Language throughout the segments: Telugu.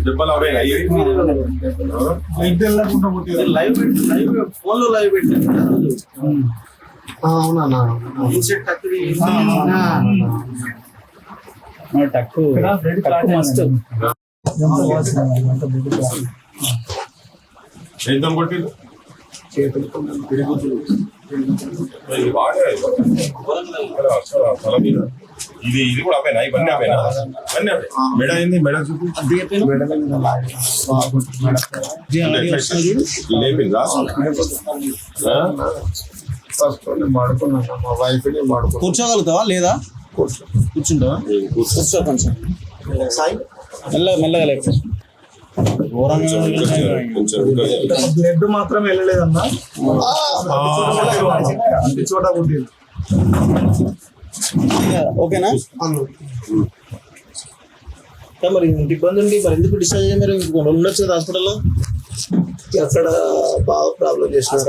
దెబ్బలు అవేనా లైవ్ ఫోన్ లో లైవ్ పెట్టాను. అవునా టక్కు మస్తు ఎంత కొట్టింది ఇది ఇది కూడా అవేనా ఇవన్నీ అవేనా అన్నీ అవే మెడ ఏంది మెడ చూపి లేపిందా మా వైఫ్ కూర్చోగలుగుతావా లేదా? కూర్చుంటావా? కూర్చో కొంచెం సాయి మెల్లగా లేదు. బ్లడ్ మాత్రం వెళ్ళలేదన్నా, అన్ని చోట కొట్టింది. ఓకేనా? మరి ఇబ్బంది ఉంది, మరి ఎందుకు డిశ్చార్జ్ అయ్యారు? ఉండొచ్చు కదా హాస్పిటల్లో. అక్కడ బాగా ప్రాబ్లం చేసినారు.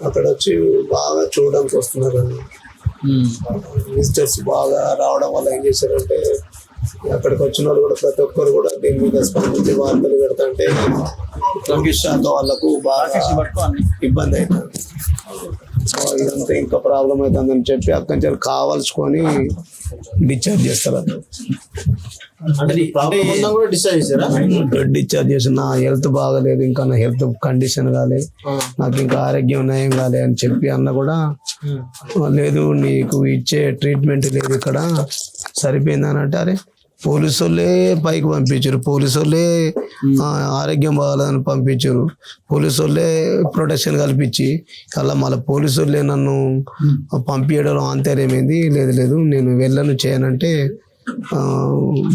అక్కడ వచ్చి బాగా చూడడానికి వస్తున్నారు. విజిటర్స్ బాగా రావడం వల్ల ఏం చేశారంటే అక్కడికి వచ్చిన వాళ్ళు కూడా ప్రతి ఒక్కరు కూడా దీని మీద స్పందించి వార్తలు పెడతాంటే రంగేష్ శాఖ వాళ్ళకు బాగా ఇబ్బంది అవుతుంది. సో ఇదంతా ఇంకా ప్రాబ్లం అవుతుందని చెప్పి అక్కడి నుంచి కావాల్సుకొని డిశ్చార్జ్ చేస్తారు. డిశ్చార్జ్ చేసి నా హెల్త్ బాగాలేదు, ఇంకా నా హెల్త్ కండిషన్ కాలేదు, నాకు ఇంకా ఆరోగ్యం నయం కాలే అని చెప్పి అన్న కూడా లేదు నీకు ఇచ్చే ట్రీట్మెంట్ లేదు ఇక్కడ సరిపోయింది అని అంటే, అరే పోలీసు వాళ్ళే పైకి పంపించారు, పోలీసు వాళ్ళే ఆరోగ్యం బాగాలని పంపించారు, పోలీసు వాళ్ళే ప్రొటెక్షన్ కల్పించి అలా మళ్ళీ పోలీసు వాళ్ళే నన్ను పంపించడం అంతేనేమైంది. లేదు నేను వెళ్ళను చేయనంటే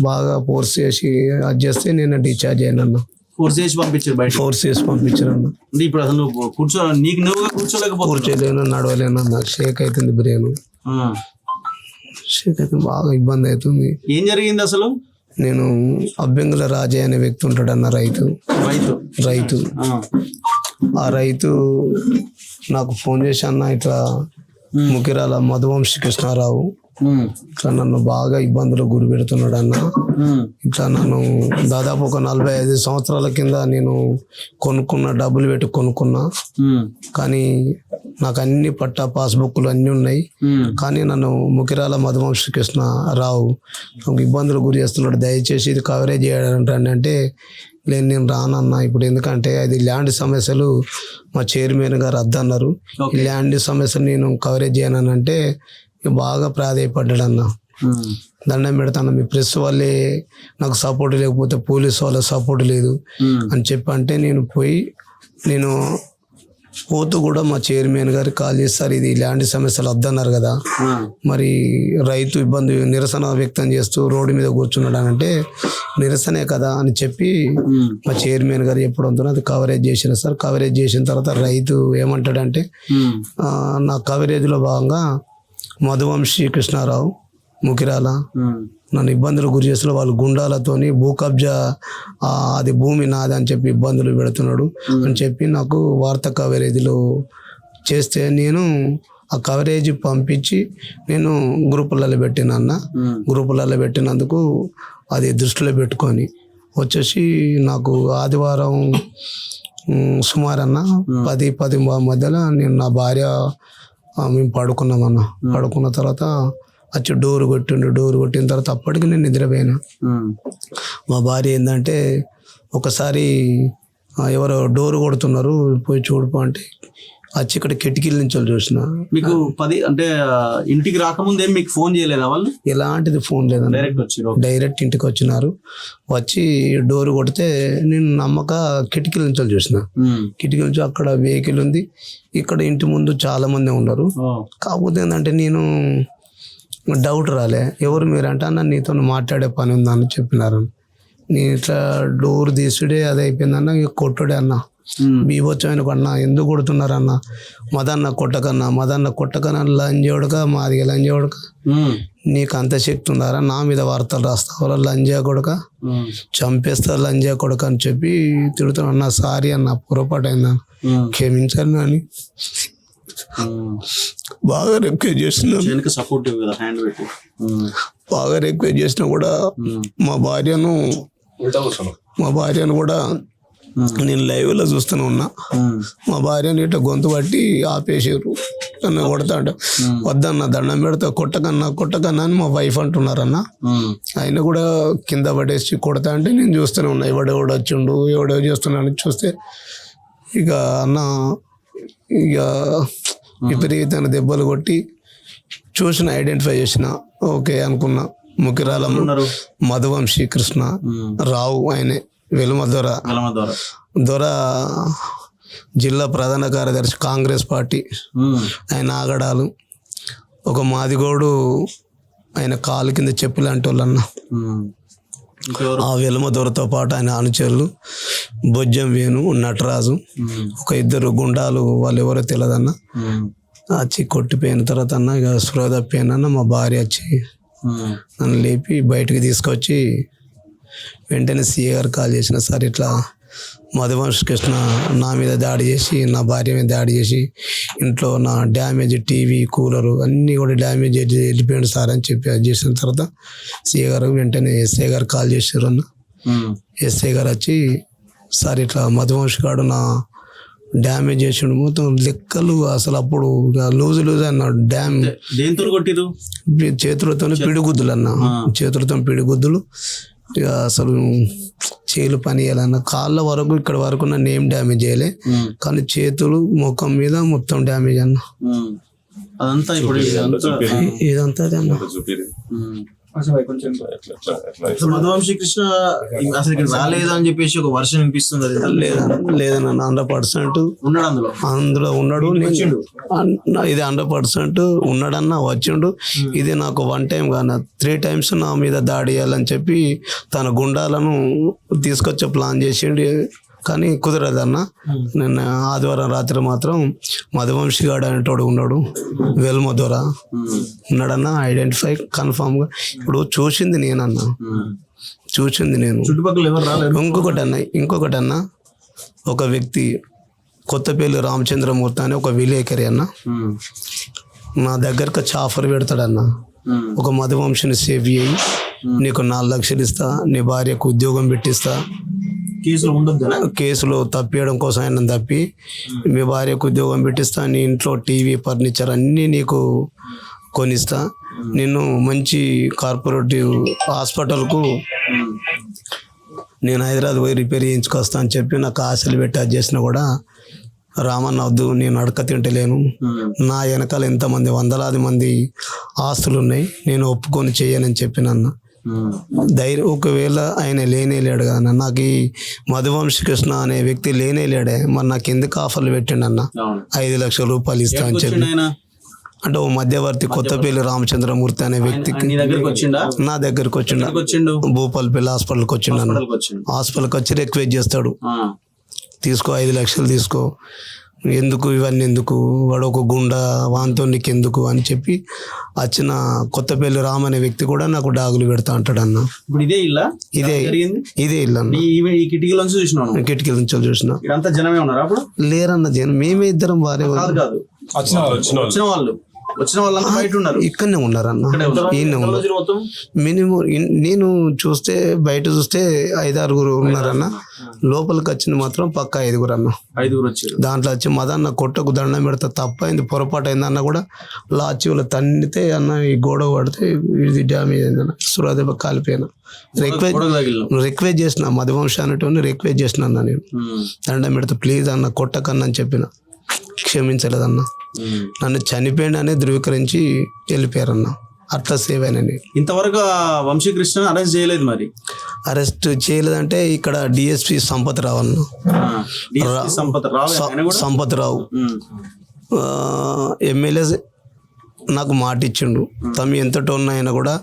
బాగా ఫోర్స్ చేసి అది చేస్తే నేను డిశ్చార్జ్ అయ్యాను అన్న. ఫోర్స్ చేసి పంపించారు అన్న. ఇప్పుడు అసలు నీకు నువ్వుగా కూర్చోలేను, నడవలేను, నాకు షేక్ అవుతుంది బ్రెయిన్, షేక్ అవుతుంది, బాగా ఇబ్బంది అవుతుంది. ఏం జరిగింది అసలు? నేను అభ్యంగుల రాజయ్య అనే వ్యక్తి ఉంటాడు అన్న, రైతు. ఆ రైతు నాకు ఫోన్ చేసి అన్న ఇట్లా ముకిరాల మధువంశీ కృష్ణారావు ఇట్లా నన్ను బాగా ఇబ్బందులు గురి పెడుతున్నాడు అన్న. ఇట్లా నన్ను దాదాపు ఒక 45 సంవత్సరాల కింద నేను డబ్బులు పెట్టి కొనుక్కున్నా, కానీ నాకు అన్ని పట్టా పాస్బుక్లు అన్నీ ఉన్నాయి, కానీ నన్ను ముకిరాల మధువంశీ కృష్ణారావు నాకు ఇబ్బందులు గురి చేస్తున్నాడు, దయచేసి ఇది కవరేజ్ చేయాలంటే లేదు నేను రానన్నా ఇప్పుడు, ఎందుకంటే అది ల్యాండ్ సమస్యలు మా చైర్మన్ గారు అద్దన్నారు, ఈ ల్యాండ్ సమస్యలు నేను కవరేజ్ చేయనంటే బాగా ప్రాధాయపడ్డాడు అన్న. దండం పెడతాను, మీ ప్రెస్ వాళ్ళే నాకు సపోర్ట్ లేకపోతే పోలీసు వాళ్ళ సపోర్ట్ లేదు అని చెప్పి అంటే నేను పోతూ కూడా మా చైర్మన్ గారికి కాల్ చేస్తారు, ఇది ల్యాండ్ సమస్యలు వద్దన్నారు కదా, మరి రైతు ఇబ్బంది నిరసన వ్యక్తం చేస్తూ రోడ్డు మీద కూర్చున్నాడు అని అంటే నిరసనే కదా అని చెప్పి మా చైర్మన్ గారు చెప్పడంతో అది కవరేజ్ చేసిన సార్. కవరేజ్ చేసిన తర్వాత రైతు ఏమంటాడంటే నా కవరేజ్లో భాగంగా మధువంశీ కృష్ణారావు ముకిరాల నన్ను ఇబ్బందులు గురి చేస్తున్న వాళ్ళు గుండాలతోని భూ కబ్జా అది భూమి నాది అని చెప్పి ఇబ్బందులు పెడుతున్నాడు అని చెప్పి నాకు వార్తా కవరేజ్లో చేస్తే నేను ఆ కవరేజ్ పంపించి నేను గ్రూపులలో పెట్టిన గ్రూపులలో పెట్టినందుకు అది దృష్టిలో పెట్టుకొని వచ్చేసి నాకు ఆదివారం సుమారన్న 10 మధ్యలో నేను నా భార్య మేము పడుకున్నామన్న. పడుకున్న తర్వాత వచ్చి డోర్ కొట్టిన తర్వాత అప్పటికి నేను నిద్రపోయాను. మా భార్య ఏంటంటే ఒకసారి ఎవరో డోర్ కొడుతున్నారు పోయి చూడుపో అంటే వచ్చి ఇక్కడ కిటికీల నుంచి చూసిన. మీకు 10 అంటే ఇంటికి రాకముందే మీకు ఫోన్ చేయలేదా వాళ్ళు? ఎలాంటిది ఫోన్ లేదన్న, డైరెక్ట్ ఇంటికి వచ్చినారు. వచ్చి డోర్ కొడితే నేను నమ్మక కిటికీల నుంచి చూసిన. కిటికీ నుంచి అక్కడ వెహికల్ ఉంది, ఇక్కడ ఇంటి ముందు చాలా మంది ఉన్నారు. కాకపోతే ఏంటంటే నేను డౌట్ రాలే, ఎవరు మీరంటే అన్న నీతో మాట్లాడే పని ఉందని చెప్పినారు. నేను ఇట్లా డోర్ తీసుడే అది అయిపోయిందన్న, ఇక కొట్టుడే అన్న బీభత్సమైన అన్న ఎందుకు కొడుతున్నారన్న, మదన్న కొట్టకన్నా లంజోడుగా మాది లంజోడుక, నీకు అంత శక్తి ఉందారా నా మీద వార్తలు రాస్తావు లంజా కొడుక, చంపేస్తా లంజా కొడుక అని చెప్పి తిడుతున్నా. అన్న సారీ అన్న పొరపాటు అయిందా, క్షమించాను అని బాగా రిక్వెస్ట్ చేస్తున్నాను, వెనక సపోర్టివ్ కదా హ్యాండ్ పెట్టి. బాగా రిక్వెస్ట్ చేసినా కూడా మా భార్యను కూడా నేను లైవ్ లో చూస్తూనే ఉన్నా. మా భార్యని ఇట్లా గొంతు పట్టి ఆపేసారు. నన్ను కొడతాంట, వద్దన్న దండం పెడతా, కొట్టకన్నా అని మా వైఫ్ అంటున్నారన్న. ఆయన కూడా కింద పడేసి కొడతా అంటే నేను చూస్తూనే ఉన్నా. ఎవడెవడు వచ్చిండు, ఎవడెవ చేస్తున్నాను చూస్తే ఇక అన్న ఇక విపరీతమైన దెబ్బలు కొట్టి చూసిన, ఐడెంటిఫై చేసిన. ఓకే అనుకున్నా. ముకిరాల మధువంశీ కృష్ణ రావు, ఆయనే వెలుమ దొర జిల్లా ప్రధాన కార్యదర్శి కాంగ్రెస్ పార్టీ. ఆయన ఆగడాలు. ఒక మాదిగోడు ఆయన కాలు కింద చెప్పు లాంటి వాళ్ళన్న. ఆ వెలుమ దొరతో పాటు ఆయన అనుచరులు బొజ్జం వేణు, నటరాజు, ఒక ఇద్దరు గుండాలు, వాళ్ళు ఎవరో తెలియదన్న. వచ్చి కొట్టిపోయిన తర్వాత అన్న ఇక స్పృహ తప్పిపోయిన మా భార్య వచ్చి నన్ను లేపి బయటకు తీసుకొచ్చి వెంటనే సీఏ గారు కాల్ చేసిన. సార్ ఇట్లా మధువంశ కృష్ణ నా మీద దాడి చేసి, నా భార్య మీద దాడి చేసి, ఇంట్లో నా డ్యామేజ్ టీవీ, కూలరు అన్నీ కూడా డ్యామేజ్ వెళ్ళిపోయాడు సార్ అని చెప్పి అది చేసిన తర్వాత సీఏ గారు వెంటనే ఎస్ఐ గారు కాల్ చేశారు అన్న. ఎస్ఐ గారు వచ్చి సార్ ఇట్లా మధువంశ గారు నా డ్యామేజ్ చేసిండు, మొత్తం లెక్కలు అసలు అప్పుడు లూజ్ అన్నాడు. డ్యామ్ చేతులతో పిడిగుద్దులు అన్న, చేతులతో పిడిగుద్దులు. ఇక అసలు చేతులు పని చేయాలన్న. కాళ్ళ వరకు ఇక్కడ వరకు నన్ను ఏం డ్యామేజ్ చేయలే, కానీ చేతులు ముఖం మీద మొత్తం డ్యామేజ్ అన్న. అదంతా ఇదంతా అన్న. మధువంశీ కృష్ణ అసలు ఇక్కడ రాలేదు అని చెప్పేసి ఒక వర్షం వినిపిస్తుంది. లేదన్న 100% ఉన్నాడు అందులో ఉన్నాడు. ఇది 100% ఉన్నాడన్న, వచ్చిండు. ఇది నాకు 1 time కాన 3 times నా మీద దాడి చేయాలని చెప్పి తన గుండాలను తీసుకొచ్చే ప్లాన్ చేసిండు, కానీ కుదరదన్న. నిన్న ఆదివారం రాత్రి మాత్రం మధువంశీ గాడు అనేటోడు ఉన్నాడు, వెల్మ దొర ఉన్నాడన్న. ఐడెంటిఫై కన్ఫామ్గా ఇప్పుడు చూసింది నేనన్నా, చూసింది నేను. ఇంకొకటి అన్న ఒక వ్యక్తి కొత్తపల్లి రామచంద్రమూర్తి అని ఒక విలేకరి అన్న నా దగ్గరకు ఆఫర్ పెడతాడన్న. ఒక మధువంశిని సేవ్ చేయి, నీకు 4 లక్షలు ఇస్తా, నీ భార్యకు ఉద్యోగం పెట్టిస్తా, కేసులో తప్పియడం కోసం ఆయన తప్పి మీ భార్యకు ఉద్యోగం పెట్టిస్తా, నీ ఇంట్లో టీవీ ఫర్నిచర్ అన్నీ నీకు కొనిస్తా, నిన్ను మంచి కార్పొరేటివ్ హాస్పిటల్కు నేను హైదరాబాద్ పోయి రిపేర్ చేయించుకొస్తా అని చెప్పి నాకు ఆశలు పెట్టి అది చేసినా కూడా రామన్న వద్దు, నేను అడక తింటలేను, నా వెనకాల ఎంతమంది వందలాది మంది ఆస్తులు ఉన్నాయి, నేను ఒప్పుకొని చేయనని చెప్పినన్న. ధైర్యం ఒకవేళ ఆయన లేనేలేడు కదా, నాకు ఈ మధువంశీ కృష్ణ అనే వ్యక్తి లేనేలేడే, మరి నాకు ఎందుకు ఆఫర్లు పెట్టిండన్న 5 లక్షల రూపాయలు ఇస్తా అని చెప్పి. అంటే ఓ మధ్యవర్తి కొత్తపల్లి రామచంద్రమూర్తి అనే వ్యక్తికి నా దగ్గరకు వచ్చిండు, భూపాలపల్లి హాస్పిటల్కి వచ్చిండు అన్న. హాస్పిటల్కి వచ్చి రిక్వెస్ట్ చేస్తాడు, తీసుకో 5 లక్షలు తీసుకో, ఎందుకు ఇవన్నీ ఎందుకు, వాడు ఒక గుండా వాంతో నీకు ఎందుకు అని చెప్పి వచ్చిన కొత్తపల్లి రామ్ అనే వ్యక్తి కూడా నాకు డాగులు పెడతా అంటాడు అన్న. ఇప్పుడు ఇదే ఇల్లు అన్న, కిటికీల నుంచి చూసిన. లేరన్న జనం, మేమే ఇద్దరం భార్య వచ్చిన వాళ్ళంతా బయట ఉన్నారు, ఇక్కడనే ఉన్నారన్న. ఈయన ఉన్నారు మినిమం. నేను చూస్తే బయట చూస్తే 5-6 ఉన్నారన్న, లోపలికి వచ్చింది మాత్రం పక్క 5 అన్న. 5 వచ్చారు. దాంట్లో వచ్చి మదన్న కొట్టకు దండం పెడతా, తప్పైంది పొరపాటు అయింది అన్న కూడా లాచి వాళ్ళు తన్నితే అన్న ఈ గోడ పడితే ఇది డ్యామేజ్ అయిందన్న, సురాదెబ్బ కాలిపోయినా. రిక్వెస్ట్ చేసిన మధువంశ అనేటువంటి రిక్వెస్ట్ చేసిన అన్న, నేను దండం పెడతా ప్లీజ్ అన్న కొట్టకన్నా అని చెప్పిన, క్షమించలేదన్న. నన్ను చనిపోయిందనే ధృవీకరించి వెళ్ళిపోయారన్న, అట్లా సేవ్ అయినని. ఇంతవరకు వంశీకృష్ణ అరెస్ట్ చేయలేదు. మరి అరెస్ట్ చేయలేదంటే ఇక్కడ డిఎస్పి సంపత్ రావు అన్న, సంపత్ రావు ఎమ్మెల్యే నాకు మాట ఇచ్చిండు, తమ ఎంతటో ఉన్నాయన కూడా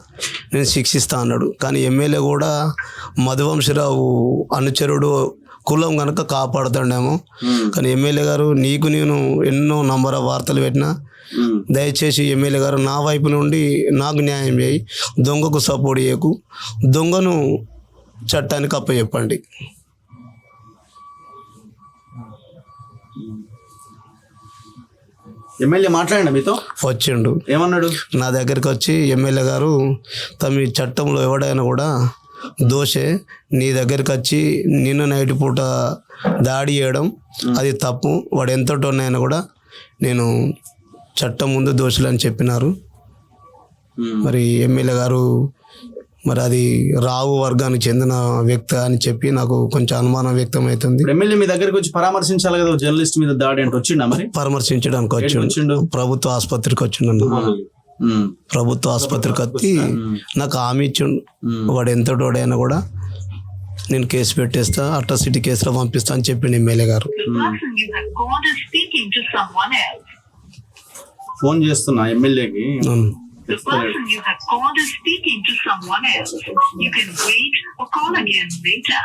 నేను శిక్షిస్తా అన్నాడు. కానీ ఎమ్మెల్యే కూడా మధువంశరావు అనుచరుడు, కులం కనుక కాపాడుతాడేమో. కానీ ఎమ్మెల్యే గారు నీకు నేను ఎన్నో నంబర్ వార్తలు పెట్టినా, దయచేసి ఎమ్మెల్యే గారు నా వైపు నుండి నాకు న్యాయం చేయి, దొంగకు సపోర్ట్ చేయకు, దొంగను చట్టానికి అప్పచెప్పండి. ఎమ్మెల్యే మాట్లాడండి మీతో, వచ్చిండు. ఏమన్నాడు? నా దగ్గరికి వచ్చి ఎమ్మెల్యే గారు తమ చట్టంలో ఎవడైనా కూడా దోషే, నీ దగ్గరికి వచ్చి నిన్న నైట్ పూట దాడి చేయడం అది తప్పు, వాడు ఎంతటోనైనా కూడా నేను చట్టం ముందు దోషులు అని చెప్పినారు. మరి ఎమ్మెల్యే గారు మరి అది రావు వర్గానికి చెందిన వ్యక్తి అని చెప్పి నాకు కొంచెం అనుమానం వ్యక్తం అవుతుంది. ఎమ్మెల్యే మీ దగ్గరికి వచ్చి పరామర్శించాలి కదా, జర్నలిస్ట్ మీద దాడి అంటే వచ్చిండా? మరి పరామర్శించడానికి వచ్చిండు, ప్రభుత్వ ఆసుపత్రికి వచ్చిండు. ప్రభుత్వ ఆసుపత్రికి వచ్చి నాకు హామీ ఇచ్చిండు, వాడు ఎంతటోడైనా కూడా నేను కేసు పెట్టేస్తా, అట్రాసిటీ కేసులో పంపిస్తా అని చెప్పిండు ఎమ్మెల్యే గారు. ఫోన్ చేస్తున్నా ఎమ్మెల్యేకి. The person you have called is speaking to someone else. You can wait or call again later.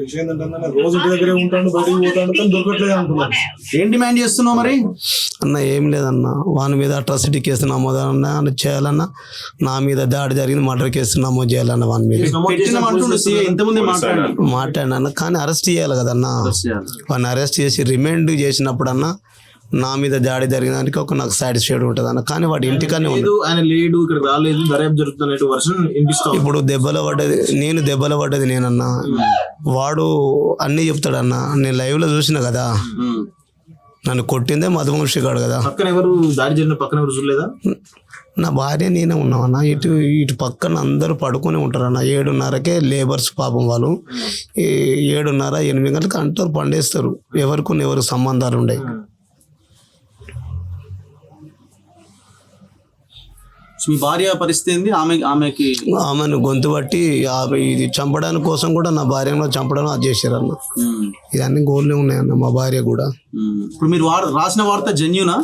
విషయం ఏంటంటే రోజు ఇంటి దగ్గరే ఉంటాడు, బయటికి పోతాడు, కానీ దొరకట్లేదు అంటున్నాడు. ఏం డిమాండ్ చేస్తున్నావు మరి? అన్న ఏం లేదన్న, వాని మీద అట్రాసిటీ కేసు నమోదన్నా చేయాలన్నా, నా మీద దాడి జరిగింది మర్డర్ కేసు నమోదు చేయాలన్న, వాని మీద మాట్లాడినా కానీ అరెస్ట్ చేయాలి కదన్నా. వాడిని అరెస్ట్ చేసి రిమాండ్ చేసినప్పుడన్నా నా మీద దాడి జరిగిన దానికి ఒక నాకు సాటిస్ఫైడ్ ఉంటుంది అన్న. కానీ వాడు ఇంటికనే ఆయన లేడు, ఇక్కడ రాలేదు, దర్యాప్తు జరుగుతున్నట్టు వర్షన్ ఇప్పుడు దెబ్బలు పడ్డది నేనన్నా, వాడు అన్ని చెప్తాడన్నా. నేను లైవ్ లో చూసిన కదా, నన్ను కొట్టిందే మధువంశీ గాడు కదా. పక్కన ఎవరు దాడి జరిగిన పక్కన ఎవరు చూడలేదా? నా భార్య నేనే ఉన్నామన్నా. ఇటు పక్కన అందరూ పడుకొని ఉంటారన్న. 7:30కే లేబర్స్ పాపం వాళ్ళు 7:30, 8 గంటలకు అంటారు పండేస్తారు. ఎవరికి ఎవరికి సంబంధాలు ఉండే. మీ భార్య పరిస్థితి ఏంది? ఆమెను గొంతు బట్టి ఇది చంపడానికి కోసం కూడా నా భార్యను చంపడం అది చేశారన్న. ఇవన్నీ గోల్నే ఉన్నాయన్న మా భార్య కూడా. ఇప్పుడు మీరు రాసిన వార్త జెన్యూనా?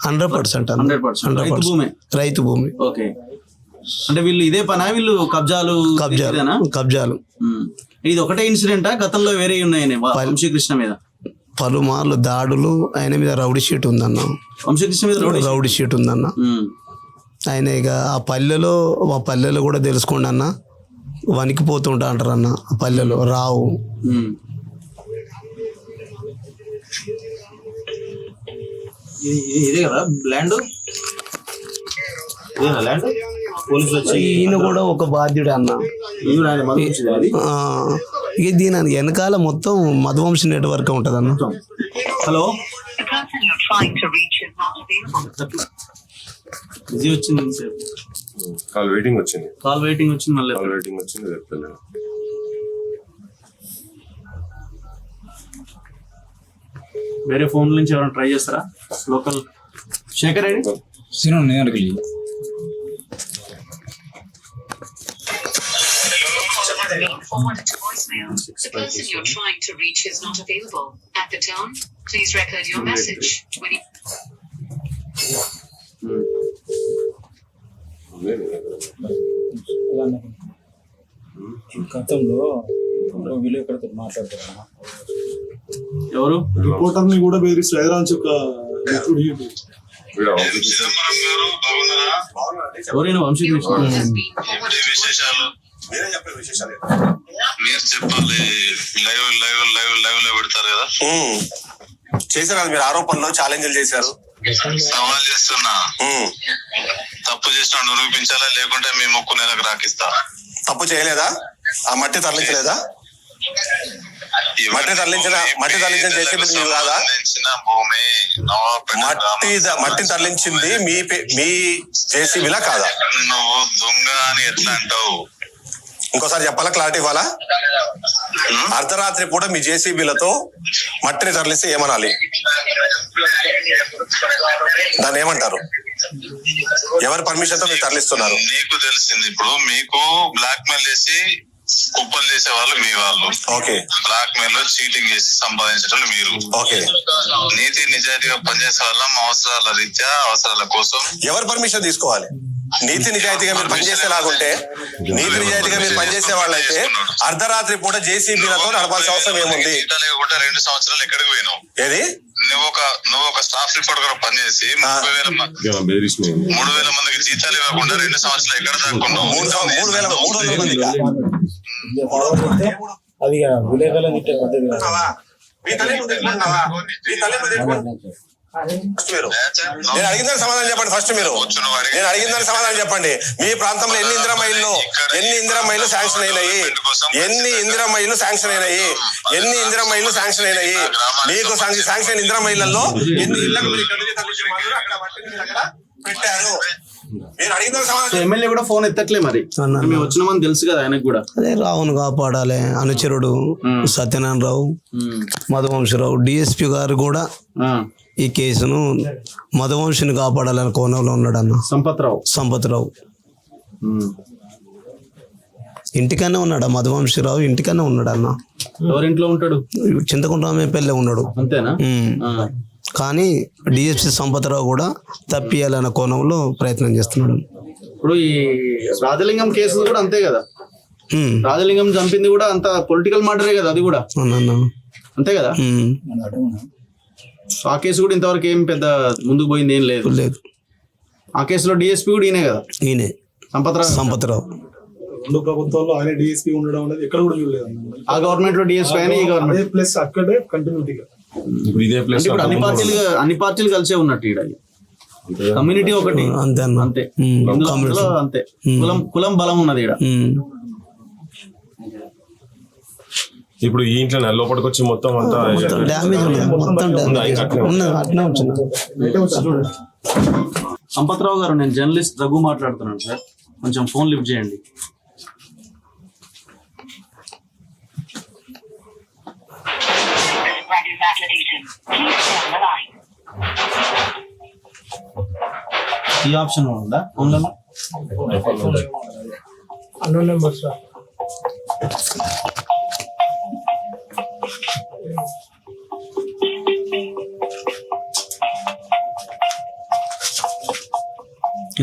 100% 100% రైతు భూమి. ఓకే, అంటే వీళ్ళు ఇదే పనా? వీళ్ళు కబ్జాలు. ఇది ఒకటే ఇన్సిడెంటా? గతంలో వేరే ఉన్నాయని వంశీకృష్ణ మీద పలుమార్లు దాడులు, ఆయన మీద రౌడీ షీట్ ఉందన్న. వంశీకృష్ణ మీద రౌడీ షీట్ ఉందన్న. ఆయన ఇక ఆ మా పల్లెలో కూడా తెలుసుకోండి అన్న, వణికిపోతుంటా అంటారన్న. ఆ పల్లెలో రావు. ఇదే కదా ల్యాండ్. ఈయన కూడా ఒక బాధ్యుడే అన్న. ఇక దీని వెనకాల మొత్తం మధువంశీ నెట్వర్క్ ఉంటుంది అన్న. హలో, బిజీ వచ్చింది, కాల్ వెయిటింగ్ వచ్చింది మళ్ళీ చెప్తలేను. వేరే ఫోన్ నుంచి ఎవరైనా ట్రై చేస్తారా? Local Shekhar Reddy forwarded to voicemail. The person you're trying to reach is not available. At the tone, please record your message. When you... గతంలో విలేకరులతో మాట్లాడుతున్నా, ఎవరు రిపోర్టర్ ని కూడా బెదిరిస్తారు. హైదరాబాద్ యొక్క ఎవరైనా వంశీకృష్ణ మీరు చెప్పాలి. లైవ్ లో పెడతారు కదా, చేశారు కదా మీరు. ఆరోపణలో ఛాలెంజ్లు చేశారు. సవాల్ చేస్తున్నా, తప్పు చేసిన నిరూపించాలా, లేకుంటే మీ ముక్కు నెలకు రాకిస్తా. తప్పు చేయలేదా? ఆ మట్టి తరలించలేదా? మట్టి తరలించిన జేసీబీ మీరు కాదా? భూమి మట్టిని తరలించింది మీ జేసీబీలా కాదా? నువ్వు దొంగ అని ఎట్లా అంటావు? ఇంకోసారి చెప్పాలా? క్లారిటీ ఇవ్వాలా? అర్ధరాత్రి కూడా మీ జేసీబీలతో మట్టిని తరలిస్తే ఏమనాలి? దాన్ని ఏమంటారు? ఎవరి పర్మిషన్ తో మీరు తరలిస్తున్నారు? నీకు తెలిసింది. ఇప్పుడు మీకు బ్లాక్ మెయిల్ చేసి కుప్పలు చేసే వాళ్ళు మీ వాళ్ళు. ఓకే. బ్లాక్ మెయిల్ లో చీటింగ్ చేసి సంపాదించడం మీరు. ఓకే. నీతి నిజాయితీగా పనిచేసే వాళ్ళం, అవసరాల రీత్యా అవసరాల కోసం. ఎవరు పర్మిషన్ తీసుకోవాలి? నీతి నిజాయితీగా మీరు పనిచేసేలాగుంటే, నీతి నిజాయితీగా మీరు పనిచేసే వాళ్ళైతే అర్ధరాత్రి పూట జేసీబీలతో నడపాల్సిన అవసరం ఏముంది? 2 సంవత్సరాలు ఎక్కడికి పోయినావు? ఏది? నువ్వు ఒక స్టాఫ్ రిపోర్ట్ కూడా పనిచేసి 3,000 మందికి జీతాలు ఇవ్వకుండా 2 సంవత్సరాలు ఎక్కడ దాక్కున్నావు? 3,300 మందికి. అది విలేకరుల మీ తల్లి నువ్వు తెచ్చుకుంటున్నావా? మీ తల్లి నువ్వు తెచ్చుకుంటున్నావా? ఫస్ట్ మీరు నేను అడిగిందని సమాధానం చెప్పండి. ఫస్ట్ మీరు నేను అడిగిందని సమాధానం చెప్పండి. మీ ప్రాంతంలో ఎన్ని ఇందిరా మైళ్ళు శాంక్షన్ అయినాయి? ఎన్ని ఇందిరా మైళ్ళు శాంక్షన్ అయినాయి? మీకు శాంక్షన్ అయిన ఇందిరా మైళ్ళల్లో ఎన్ని ఇళ్లకు మీరు అక్కడ పెట్టారు? మీరు అడిగిందని సమాధానం. ఎమ్మెల్యే కూడా ఫోన్ ఎత్తట్లే మరి. మేము వచ్చినామని తెలుసు కదా ఆయనకు కూడా. అదే రావును కాపాడాలి అనుచరుడు సత్యనారాయణ రావు, మధువంశరావు, డిఎస్పి గారు కూడా ఈ కేసును మధువంశిని కాపాడాలని కోణంలో ఉన్నాడు అన్న. సంపత్రావు ఇంటికనే ఉన్నాడు. మధువంశరావు ఇంటికనే ఉన్నాడు అన్న. ఎవరింట్లో ఉంటాడు? చింతకుంట పెళ్ళే ఉన్నాడు. అంతేనా? కానీ డిఎస్పి సంపత్రావు కూడా తప్పియాలన్న కోణంలో ప్రయత్నం చేస్తున్నాడు. ఇప్పుడు ఈ రాజలింగం కేసు కూడా అంతే కదా. రాజలింగం చంపింది కూడా అంత పొలిటికల్ మ్యాటరే కదా అది కూడా. అంతే కదా. ఆ కేసు కూడా ఇంతవరకు ఏం పెద్ద ముందుకు పోయింది ఏం లేదు. ఆ కేసులో డిఎస్పీ కూడా ఈయనే కదా. ఈయనే సంపత్రావు. రెండు ప్రభుత్వాల్లో ఆయన డిఎస్పీ ఉండడం అనేది ఎక్కడ కూడా చూడలేదు. ఆ గవర్నమెంట్ లో డిఎస్పీ అయినా ఈ గవర్నమెంట్ ప్లస్ అక్కడే కంటిన్యూటీగా ఇప్పుడు అన్ని పార్టీలు కలిసే ఉన్నట్టు ఈడ కమ్యూనిటీ ఒకటి. అంతే అంతే అంతే కులం బలం ఉన్నది ఈడ. ఇప్పుడు ఈ ఇంట్లో లోపలికి వచ్చి మొత్తం అంతా డ్యామేజ్ సంపత్రావు గారు, నేను జర్నలిస్ట్ రఘు మాట్లాడుతున్నాను సార్. కొంచెం ఫోన్ లిఫ్ట్ చేయండి. ఈ ఆప్షన్ ఉందా ఫోన్లో? అన్నోన్ నెంబర్స్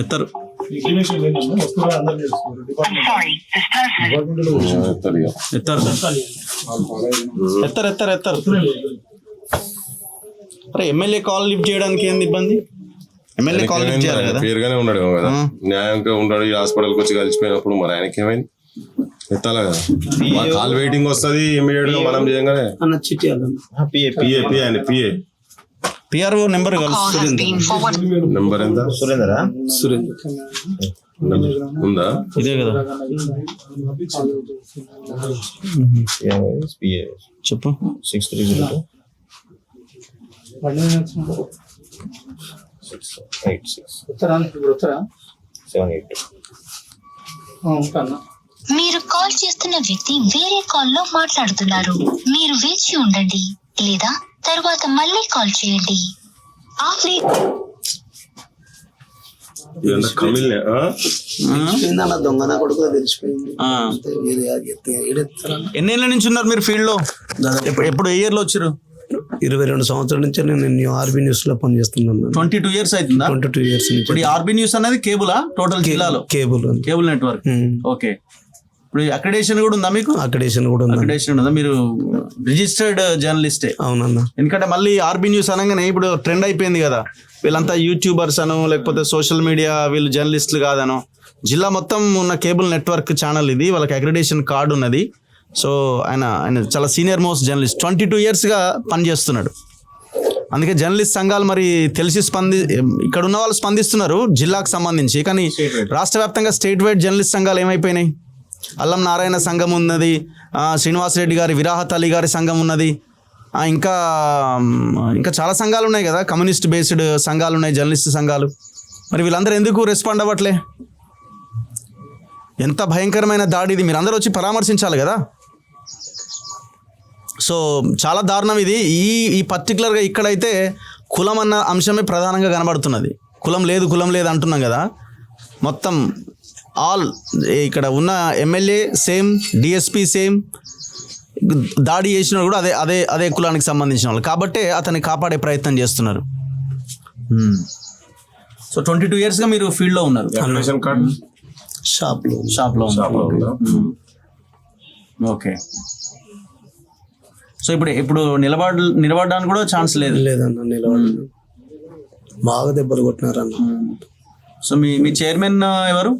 ఎత్తారు. ఎత్తారు. అరే ఎమ్మెల్యే కాల్ లిఫ్ట్ చేయడానికి ఏంది ఇబ్బంది? ఎమ్మెల్యే కాల్ లిఫ్ట్ చేయాలి కదా. పేరుగానే ఉన్నాడు కదా, న్యాయంగా ఉన్నాడు. ఈ హాస్పిటల్కి వచ్చి కలిసిపోయినప్పుడు మరి ఆయనకి ఏమైంది? ఎత్తాలా కదా. కాల్ వెయిటింగ్ వస్తుంది ఇమీడియట్ గా మనం చేయగానే. పిఆర్ఓ నెంబర్ నెంబర్ ఎంత? సురేందర్ ఉందా? ఇదే కదా. చెప్పు. 6302 మీరు కాల్ చేస్తున్న వ్యక్తి వేరే కాల్లో మాట్లాడుతున్నారు. మీరు వేచి ఉండండి లేదా తర్వాత మళ్ళీ కాల్ చేయండి. దొంగన కొడుకు తెలిసిపోయింది. ఎన్నేళ్ళ నుంచి ఉన్నారు మీరు ఫీల్డ్ లో? ఎప్పుడు ఏ ఇయర్ లో వచ్చారు? 22 సంవత్సరాల నుంచి నేను ఆర్బీ న్యూస్ లో పనిచేస్తున్నాను. 22 years అవుతుందా? 22 years నుంచి. ఆర్బీ న్యూస్ అనేది కేబులా? టోటల్ జిల్లాలో కేబుల్ నెట్వర్క్. ఓకే. ఇప్పుడు అక్రిడేషన్ కూడా ఉందా మీకు? అక్రిడేషన్ కూడా ఉంది. అక్రిడేషన్ ఉందా? మీరు రిజిస్టర్డ్ జర్నలిస్టే? అవునన్నా. ఎందుకంటే మళ్ళీ ఆర్బీ న్యూస్ అనగానే ఇప్పుడు ట్రెండ్ అయిపోయింది కదా, వీళ్ళంతా యూట్యూబర్స్ అను లేకపోతే సోషల్ మీడియా వీళ్ళు జర్నలిస్టులు కాదనో. జిల్లా మొత్తం ఉన్న కేబుల్ నెట్వర్క్ ఛానల్ ఇది. వాళ్ళకి అక్రిడేషన్ కార్డు ఉన్నది. సో ఆయన చాలా సీనియర్ మోస్ట్ జర్నలిస్ట్. 22 years పనిచేస్తున్నాడు. అందుకే జర్నలిస్ట్ సంఘాలు మరి తెలిసి ఇక్కడ ఉన్న వాళ్ళు స్పందిస్తున్నారు జిల్లాకు సంబంధించి. కానీ రాష్ట్ర వ్యాప్తంగా స్టేట్ వైడ్ జర్నలిస్ట్ సంఘాలు ఏమైపోయినాయి? అల్లం నారాయణ సంఘం ఉన్నది, శ్రీనివాసరెడ్డి గారి విరాహత్ అలీ గారి సంఘం ఉన్నది, ఇంకా చాలా సంఘాలు ఉన్నాయి కదా, కమ్యూనిస్ట్ బేస్డ్ సంఘాలు ఉన్నాయి, జర్నలిస్ట్ సంఘాలు. మరి వీళ్ళందరూ ఎందుకు రెస్పాండ్ అవ్వట్లే? ఎంత భయంకరమైన దాడి ఇది! మీరందరూ వచ్చి పరామర్శించాలి కదా. సో చాలా దారుణం ఇది. ఈ పర్టికులర్గా ఇక్కడైతే కులం అన్న అంశమే ప్రధానంగా కనబడుతున్నది. కులం లేదు అంటున్నాం కదా. మొత్తం ఆల్ ఇక్కడ ఉన్న ఎమ్మెల్యే సేమ్, డిఎస్పీ సేమ్, దాడి చేసిన కూడా అదే కులానికి సంబంధించిన వాళ్ళు కాబట్టే అతన్ని కాపాడే ప్రయత్నం చేస్తున్నారు. సో 22 years మీరు ఫీల్డ్లో ఉన్నారు. షాప్లో ఓకే. సో ఇప్పుడు నిలబడడానికి కూడా ఛాన్స్ లేదన్న. బాగా దెబ్బలు కొట్టినారన్న. సో మీ చైర్మన్ ఎవరు?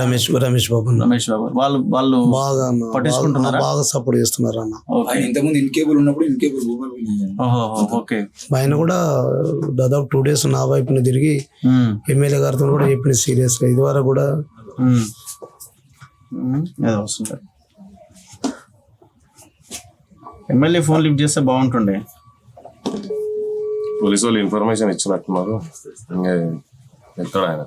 రమేష్ బాబు అన్న. రమేష్ బాబు వాళ్ళు బాగా అన్న, పట్టించుకుంటున్నారా? బాగా సపోర్ట్ చేస్తున్నారు అన్న. ఓకే. ఇంతకుముందు ఇన్కేబుల్ ఉన్నప్పుడు ఇన్కేబుల్ భూములు పోయినాయి. ఓహో, ఓకే. ఆయన కూడా దాదాపు 2 days నా వైపున తిరిగి ఎమ్మెల్యే గారితో కూడా చెప్పిన సీరియస్ గా ఇదివరకు కూడా ఏదో వస్తుంది. ఎమ్మెల్యే ఫోన్ లిఫ్ట్ చేస్తే బాగుంటుండే. పోలీసు వాళ్ళు ఇన్ఫర్మేషన్ ఇచ్చినట్టున్నారు, ఇంకా వెళ్తాడు ఆయన.